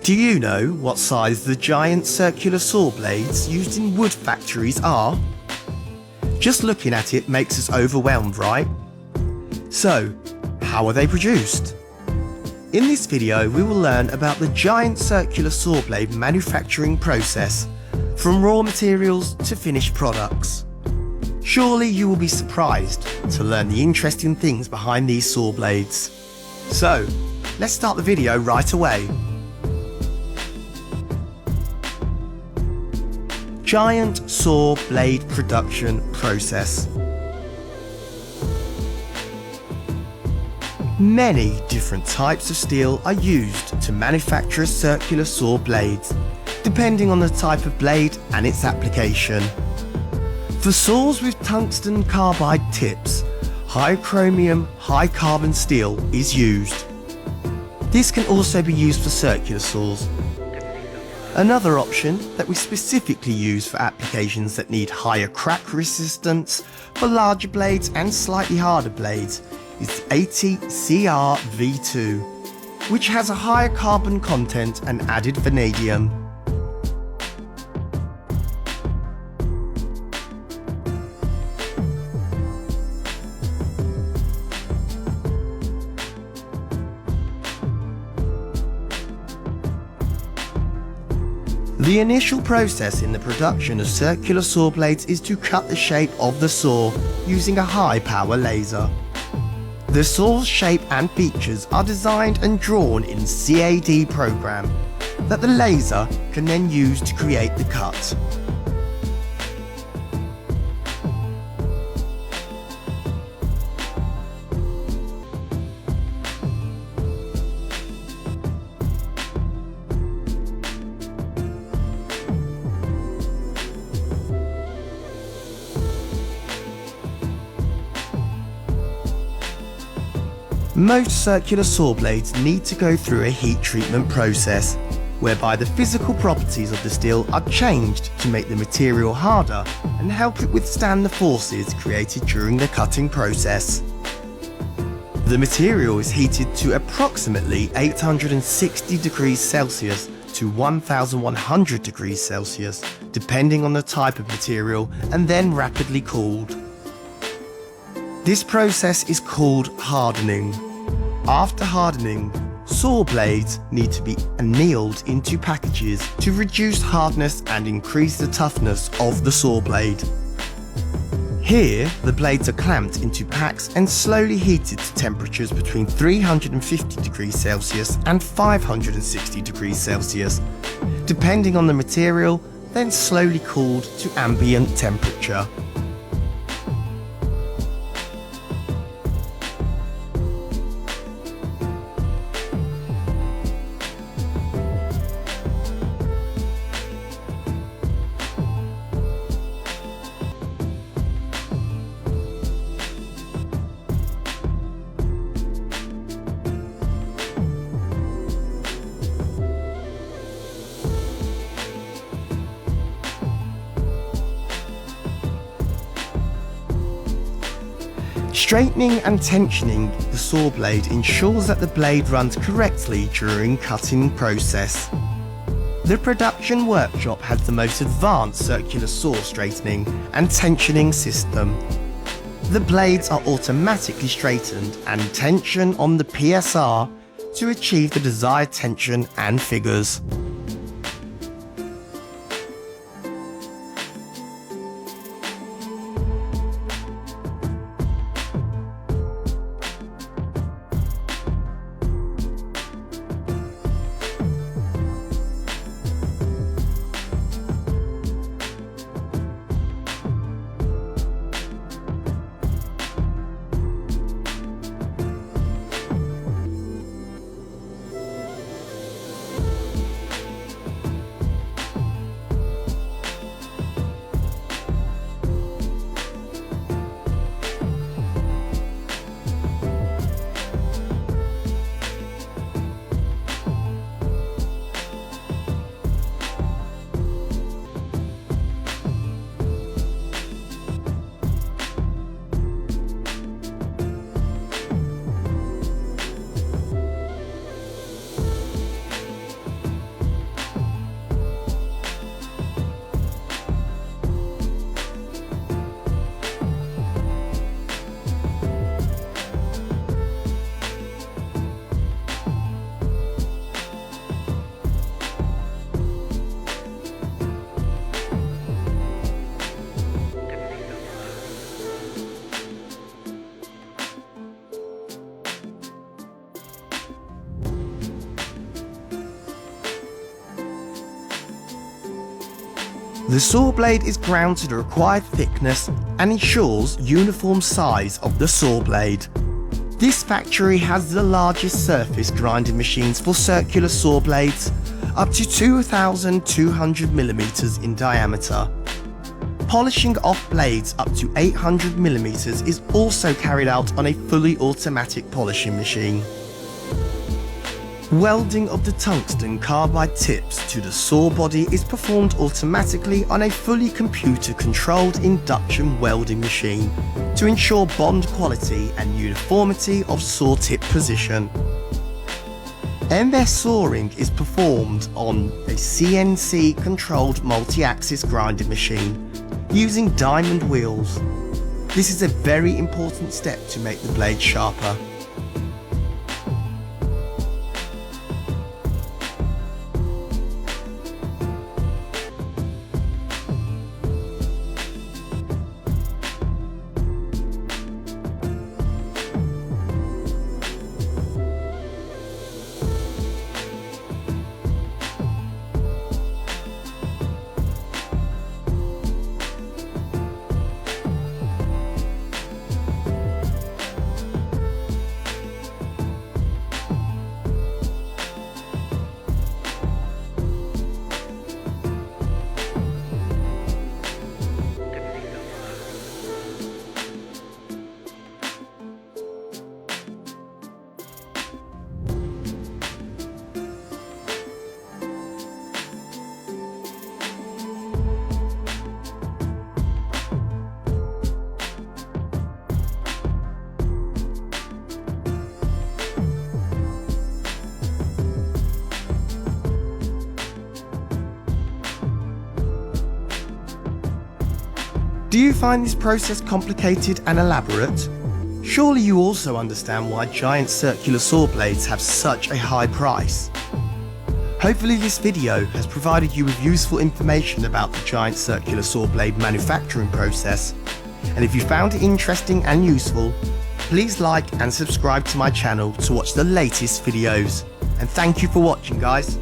Do you know what size the giant circular saw blades used in wood factories are? Just looking at it makes us overwhelmed, right? So, how are they produced? In this video, we will learn about the giant circular saw blade manufacturing process, from raw materials to finished products. Surely you will be surprised to learn the interesting things behind these saw blades. So, let's start the video right away. Giant saw blade production process. Many different types of steel are used to manufacture circular saw blades, depending on the type of blade and its application. For saws with tungsten carbide tips, high-chromium, high-carbon steel is used. This can also be used for circular saws. Another option that we specifically use for applications that need higher crack resistance for larger blades and slightly harder blades is 80CrV2, which has a higher carbon content and added vanadium. The initial process in the production of circular saw blades is to cut the shape of the saw using a high-power laser. The saw's shape and features are designed and drawn in CAD program that the laser can then use to create the cut. Most circular saw blades need to go through a heat treatment process, whereby the physical properties of the steel are changed to make the material harder and help it withstand the forces created during the cutting process. The material is heated to approximately 860 degrees Celsius to 1100 degrees Celsius, depending on the type of material, and then rapidly cooled. This process is called hardening. After hardening, saw blades need to be annealed into packages to reduce hardness and increase the toughness of the saw blade. Here, the blades are clamped into packs and slowly heated to temperatures between 350 degrees Celsius and 560 degrees Celsius, depending on the material, then slowly cooled to ambient temperature. Straightening and tensioning the saw blade ensures that the blade runs correctly during cutting process. The production workshop has the most advanced circular saw straightening and tensioning system. The blades are automatically straightened and tension on the PSR to achieve the desired tension and figures. The saw blade is ground to the required thickness and ensures uniform size of the saw blade. This factory has the largest surface grinding machines for circular saw blades, up to 2,200mm in diameter. Polishing off blades up to 800mm is also carried out on a fully automatic polishing machine. Welding of the tungsten carbide tips to the saw body is performed automatically on a fully computer-controlled induction welding machine to ensure bond quality and uniformity of saw tip position. MS sawing is performed on a CNC-controlled multi-axis grinding machine using diamond wheels. This is a very important step to make the blade sharper. Do you find this process complicated and elaborate? Surely you also understand why giant circular saw blades have such a high price. Hopefully this video has provided you with useful information about the giant circular saw blade manufacturing process. And if you found it interesting and useful, please like and subscribe to my channel to watch the latest videos. And thank you for watching, guys.